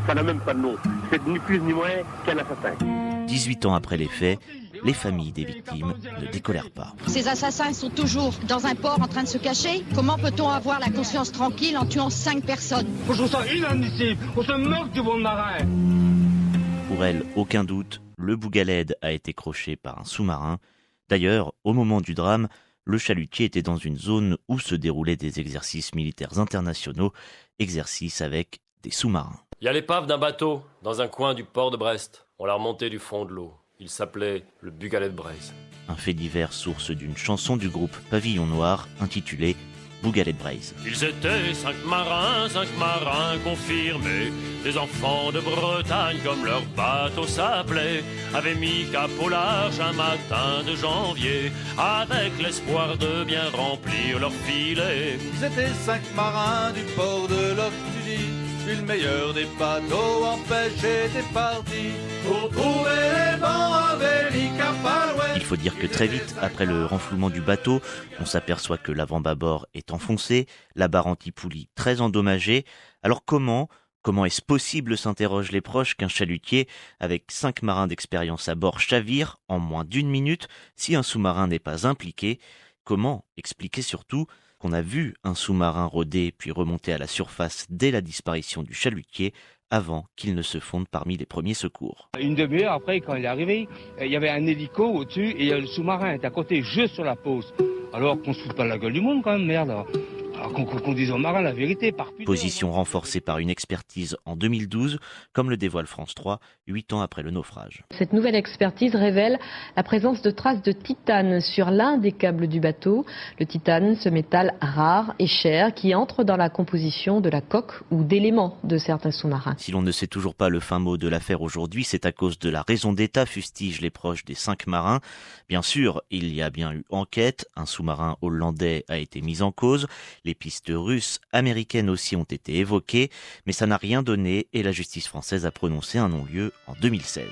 Ça n'a même pas de nom. C'est ni plus ni moins qu'un assassin. 18 ans après les faits, les familles des victimes ne décolèrent pas. Ces assassins sont toujours dans un port en train de se cacher. Comment peut-on avoir la conscience tranquille en tuant 5 personnes? Je trouve ça inadmissible. On se moque du bon marin. Pour elle, aucun doute, le Bougaled a été croché par un sous-marin. D'ailleurs, au moment du drame, le chalutier était dans une zone où se déroulaient des exercices militaires internationaux, exercices avec des sous-marins. Il y a l'épave d'un bateau dans un coin du port de Brest. On l'a remonté du fond de l'eau. Il s'appelait le Bougaled Braise. Un fait divers source d'une chanson du groupe Pavillon Noir intitulée Bougaled Braise. Ils étaient 5 marins confirmés, des enfants de Bretagne comme leur bateau s'appelait, avaient mis cap au large un matin de janvier, avec l'espoir de bien remplir leur filet. Ils étaient 5 marins du port de Loctudie, puis le meilleur des bateaux en pêche était parti pour trouver les bancs avec les cap à l'ouest. Il faut dire que très vite, après le renflouement du bateau, on s'aperçoit que l'avant-bâbord est enfoncé, la barre anti-poulie très endommagée. Alors comment est-ce possible, s'interrogent les proches, qu'un chalutier avec 5 marins d'expérience à bord chavire en moins d'1 minute si un sous-marin n'est pas impliqué? Comment expliquer surtout qu'on a vu un sous-marin rôder puis remonter à la surface dès la disparition du chalutier avant qu'il ne se fonde parmi les premiers secours? Une demi-heure après, quand il est arrivé, il y avait un hélico au-dessus et le sous-marin est à côté, juste sur la pause. Alors qu'on se fout pas la gueule du monde quand même, merde. Alors qu'on dise aux marins la vérité, par pudeur. Position renforcée par une expertise en 2012, comme le dévoile France 3, 8 ans après le naufrage. Cette nouvelle expertise révèle la présence de traces de titane sur l'un des câbles du bateau. Le titane, ce métal rare et cher qui entre dans la composition de la coque ou d'éléments de certains sous-marins. Si l'on ne sait toujours pas le fin mot de l'affaire aujourd'hui, c'est à cause de la raison d'État, fustigent les proches des 5 marins. Bien sûr, il y a bien eu enquête, un sous-marin hollandais a été mis en cause, les pistes russes, américaines aussi ont été évoquées, mais ça n'a rien donné et la justice française a prononcé un non-lieu en 2016.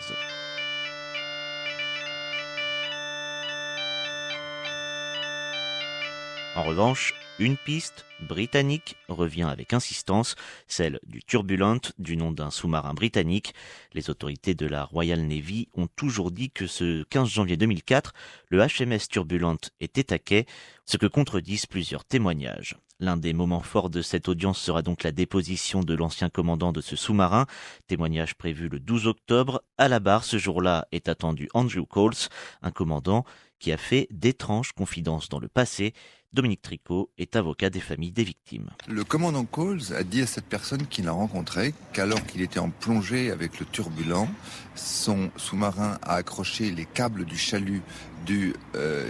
En revanche, une piste britannique revient avec insistance, celle du Turbulent, du nom d'un sous-marin britannique. Les autorités de la Royal Navy ont toujours dit que ce 15 janvier 2004, le HMS Turbulent était à quai, ce que contredisent plusieurs témoignages. L'un des moments forts de cette audience sera donc la déposition de l'ancien commandant de ce sous-marin. Témoignage prévu le 12 octobre. À la barre, ce jour-là, est attendu Andrew Coles, un commandant qui a fait d'étranges confidences dans le passé. Dominique Tricot est avocat des familles des victimes. Le commandant Coles a dit à cette personne qu'il a rencontrée qu'alors qu'il était en plongée avec le Turbulent, son sous-marin a accroché les câbles du chalut du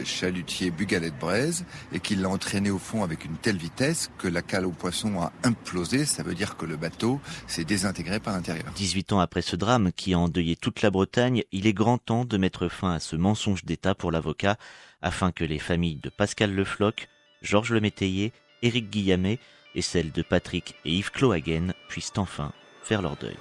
chalutier Bougaled Braise et qu'il l'a entraîné au fond avec une telle vitesse que la cale aux poissons a implosé. Ça veut dire que le bateau s'est désintégré par l'intérieur. 18 ans après ce drame qui a endeuillé toute la Bretagne, il est grand temps de mettre fin à ce mensonge d'État pour l'avocat afin que les familles de Pascal Le Floch, Georges Lemétayer, Éric Guillamet et celles de Patrick et Yves Clohagen puissent enfin faire leur deuil.